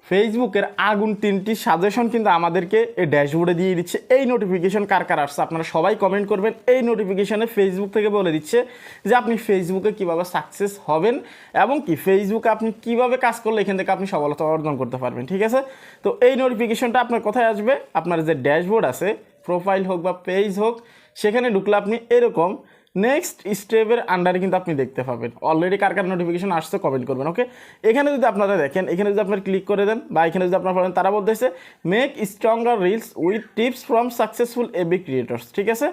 ফেসবুকের আগুন 3টি সাজেশন কিন্তু আমাদেরকে এই ড্যাশবোর্ডে দিয়ে দিচ্ছে। এই নোটিফিকেশন কার কার আসছে আপনারা সবাই কমেন্ট করবেন। এই নোটিফিকেশনে ফেসবুক থেকে বলে দিচ্ছে যে আপনি ফেসবুকে কিভাবে সাকসেস হবেন এবং কি ফেসবুকে আপনি কিভাবে কাজ করলে এখান থেকে আপনি সফলতা অর্জন করতে পারবেন। ঠিক আছে, তো এই নোটিফিকেশনটা আপনার কোথায় আসবে? আপনার যে ড্যাশবোর্ড আছে, প্রোফাইল হোক বা পেজ হোক, সেখানে ঢুকলে আপনি এরকম নেক্সট স্টেপের আন্ডারে কিন্তু আপনি দেখতে পাবেন। অলরেডি কার কার নোটিফিকেশন আসছে কমেন্ট করবেন। ওকে, এখানে যদি আপনারা দেখেন, এখানে যদি আপনারা ক্লিক করে দেন বা এখানে যদি আপনারা পড়েন, তারা বলতেছে make stronger reels with tips from successful AB creators. ঠিক আছে,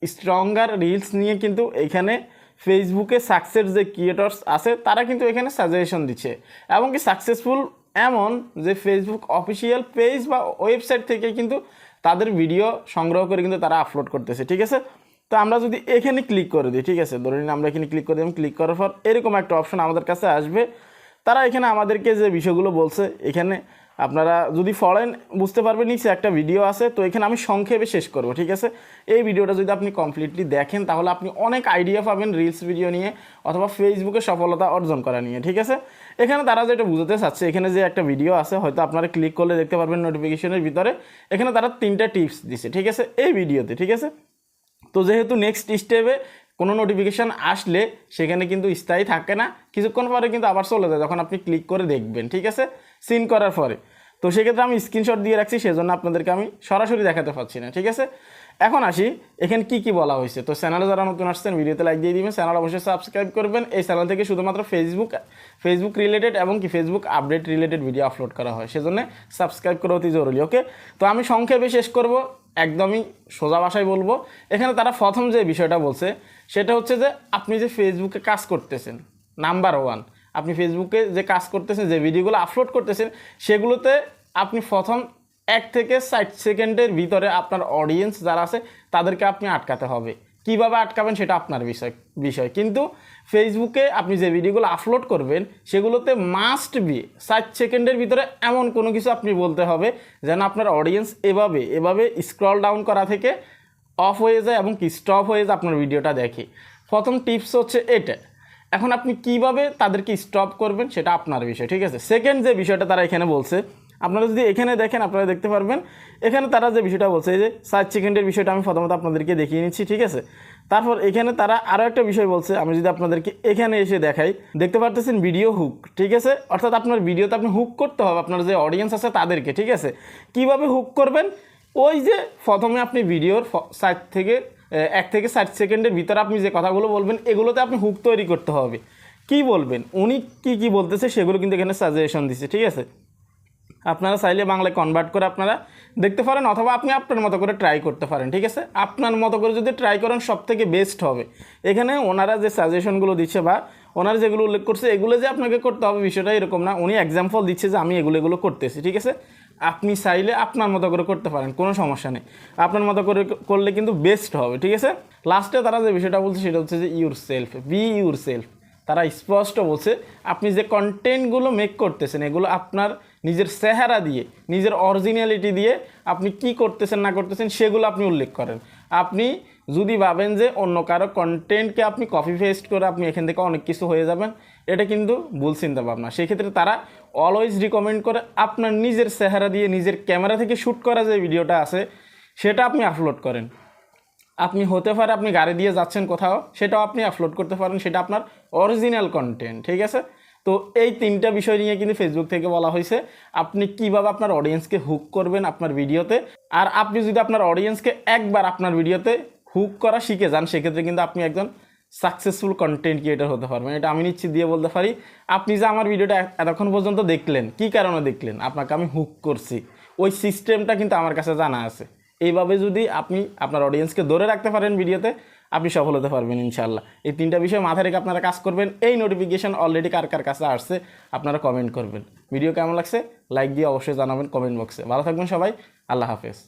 স্ট্রঙ্গার রিলস নিয়ে কিন্তু এখানে ফেসবুকে সাকসেস যে ক্রিয়েটর্স আছে তারা কিন্তু এখানে সাজেশন দিচ্ছে এবং কি সাকসেসফুল এমন যে ফেসবুক অফিসিয়াল পেজ বা ওয়েবসাইট থেকে কিন্তু তাদের ভিডিও সংগ্রহ করে কিন্তু তারা আপলোড করতেছে। ঠিক আছে, তো আমরা যদি এখানে ক্লিক করে দিই, ঠিক আছে, ধরে নিন আমরা এখানে ক্লিক করে দিলাম। ক্লিক করার পর এরকম একটা অপশন আমাদের কাছে আসবে। তারা এখানে আমাদেরকে যে বিষয়গুলো বলছে, এখানে আপনারা যদি পড়েন বুঝতে পারবেন। নিচে একটা ভিডিও আছে, তো এখানে আমি সংক্ষেপে শেষ করব। ঠিক আছে, এই ভিডিওটা যদি আপনি কমপ্লিটলি দেখেন তাহলে আপনি অনেক আইডিয়া পাবেন রিলস ভিডিও নিয়ে অথবা ফেসবুকে সফলতা অর্জন করা নিয়ে। ঠিক আছে, এখানে তারা যেটা বুঝতে চাচ্ছে, এখানে যে একটা ভিডিও আছে হয়তো আপনারা ক্লিক করলে দেখতে পারবেন নোটিফিকেশনের ভিতরে, এখানে তারা 3টা টিপস দিচ্ছে। ঠিক আছে, এই ভিডিওতে। ঠিক আছে, তো যেহেতু নেক্সট স্টেপে কোনো নোটিফিকেশান আসলে সেখানে কিন্তু স্থায়ী থাকে না, কিছুক্ষণ পরে কিন্তু আবার চলে যায় যখন আপনি ক্লিক করে দেখবেন। ঠিক আছে, সিন করার পরে। তো সেক্ষেত্রে আমি স্ক্রিনশট দিয়ে রাখছি, সেজন্য আপনাদেরকে আমি সরাসরি দেখাতে পারছি না। ঠিক আছে, এখন আসি এখানে কি বলা হয়েছে। তো চ্যানেলে যারা নতুন আসছেন ভিডিওতে লাইক দিয়ে দিবেন, চ্যানেল অবশ্যই সাবস্ক্রাইব করবেন। এই চ্যানেল থেকে শুধুমাত্র ফেসবুক রিলেটেড এবং কি Facebook update related video upload করা হয়, সেজন্য সাবস্ক্রাইব করা অতি জরুরি। ওকে, তো আমি সংক্ষেপে শেষ করব, একদমই সোজা ভাষায় বলবো। এখানে তারা প্রথম যে বিষয়টা বলছে সেটা হচ্ছে যে আপনি যে ফেসবুকে কাজ করতেছেন, নাম্বার 1, আপনি ফেসবুকে যে কাজ করতেছেন, যে ভিডিওগুলো আপলোড করতেছেন, সেগুলোতে আপনি প্রথম 1 থেকে 60 সেকেন্ডের ভিতরে আপনার অডিয়েন্স যারা আছে তাদেরকে আপনি আটকাতে হবে। কীভাবে আটকাবেন সেটা আপনার বিষয় কিন্তু ফেসবুকে আপনি যে ভিডিওগুলো আপলোড করবেন সেগুলোতে মাস্ট বি 60 সেকেন্ডের ভিতরে এমন কোনো কিছু আপনি বলতে হবে যেন আপনার অডিয়েন্স এভাবে স্ক্রল ডাউন করা থেকে অফ হয়ে যায় এবং কি স্টপ হয়ে যায় আপনার ভিডিওটা দেখে। প্রথম টিপস হচ্ছে এটা। এখন আপনি কিভাবে তাদেরকে স্টপ করবেন সেটা আপনার বিষয়। ঠিক আছে, সেকেন্ড যে বিষয়টা তারা এখানে বলছে, আপনারা যদি এখানে দেখেন আপনারা দেখতে পারবেন এখানে তারা যে বিষয়টা বলছে, এই যে 60 সেকেন্ডের বিষয়টা আমি প্রথমত আপনাদেরকে দেখিয়ে নিচ্ছি। ঠিক আছে, তারপর এখানে তারা আরও একটা বিষয় বলছে, আমি যদি আপনাদেরকে এখানে এসে দেখাই, দেখতে পারতেছেন ভিডিও হুক। ঠিক আছে, অর্থাৎ আপনার ভিডিওতে আপনি হুক করতে হবে আপনার যে অডিয়েন্স আছে তাদেরকে। ঠিক আছে, কিভাবে হুক করবেন? ওই যে প্রথমে আপনি ভিডিওর 1 থেকে 60 সেকেন্ডের ভিতরে আপনি যে কথাগুলো বলবেন এগুলোতে আপনি হুক তৈরি করতে হবে। কি বলবেন, উনি কি বলতেছে সেগুলো কিন্তু এখানে সাজেশন দিচ্ছে। ঠিক আছে, আপনারা চাইলে বাংলায় কনভার্ট করে আপনারা দেখতে পারেন অথবা আপনি আপনার মতো করে ট্রাই করতে পারেন। ঠিক আছে, আপনার মতো করে যদি ট্রাই করেন সবথেকে বেস্ট হবে। এখানে ওনারা যে সাজেশনগুলো দিচ্ছে বা ওনারা যেগুলো উল্লেখ করছে এগুলো যে আপনাকে করতে হবে বিষয়টা এরকম না। উনি এক্সাম্পল দিচ্ছে যে আমি এগুলো করতেছি। ঠিক আছে, আপনি চাইলে আপনার মতো করে করতে পারেন, কোনো সমস্যা নেই। আপনার মতো করে করলে কিন্তু বেস্ট হবে। ঠিক আছে, লাস্টে তারা যে বিষয়টা বলছে সেটা হচ্ছে যে বি ইউর সেলফ। তারা স্পষ্ট বলছে আপনি যে কন্টেন্টগুলো মেক করতেছেন এগুলো আপনার নিজের চেহারা দিয়ে, নিজের অরিজিনালিটি দিয়ে আপনি কি করতেছেন না করতেছেন সেগুলো আপনি উল্লেখ করেন। আপনি যদি ভাবেন যে অন্য কারো কন্টেন্টকে আপনি কপি পেস্ট করে আপনি এখান থেকে অনেক কিছু হয়ে যাবেন, এটা কিন্তু ভুল চিন্তা ভাবনা। সেক্ষেত্রে তারা অলওয়েজ রিকমেন্ড করে আপনার নিজের চেহারা দিয়ে, নিজের ক্যামেরা থেকে শ্যুট করা যে ভিডিওটা আছে সেটা আপনি আপলোড করেন। আপনি হতে পারে আপনি গাড়ি দিয়ে যাচ্ছেন কোথাও, সেটাও আপনি আপলোড করতে পারেন, সেটা আপনার অরিজিনাল কন্টেন্ট। ঠিক আছে, তো এই 3টা বিষয় নিয়ে কিন্তু ফেসবুক থেকে বলা হয়েছে আপনি কিভাবে আপনার অডিয়েন্সকে হুক করবেন আপনার ভিডিওতে। আর আপনি যদি আপনার অডিয়েন্সকে একবার আপনার ভিডিওতে হুক করা শিখে যান সেক্ষেত্রে কিন্তু আপনি একজন সাকসেসফুল কন্টেন্ট ক্রিয়েটর হতে পারবেন। এটা আমি নিশ্চিত দিয়ে বলতে পারি। আপনি যে আমার ভিডিওটা এতক্ষণ পর্যন্ত দেখলেন, কি কারণে দেখলেন? আপনাকে আমি হুক করছি, ওই সিস্টেমটা কিন্তু আমার কাছে জানা আছে। এইভাবে যদি আপনি আপনার অডিয়েন্সকে ধরে রাখতে পারেন ভিডিওতে, আপনি সফল হতে পারবেন ইনশাআল্লাহ। এই 3টা বিষয় মাথায় রেখে আপনারা কাজ করবেন। এই নোটিফিকেশন অলরেডি কার কাছে আসছে আপনারা কমেন্ট করবেন। ভিডিও কেমন লাগছে লাইক দিয়ে অবশ্যই জানাবেন কমেন্ট বক্সে। ভালো থাকবেন সবাই, আল্লাহ হাফেজ।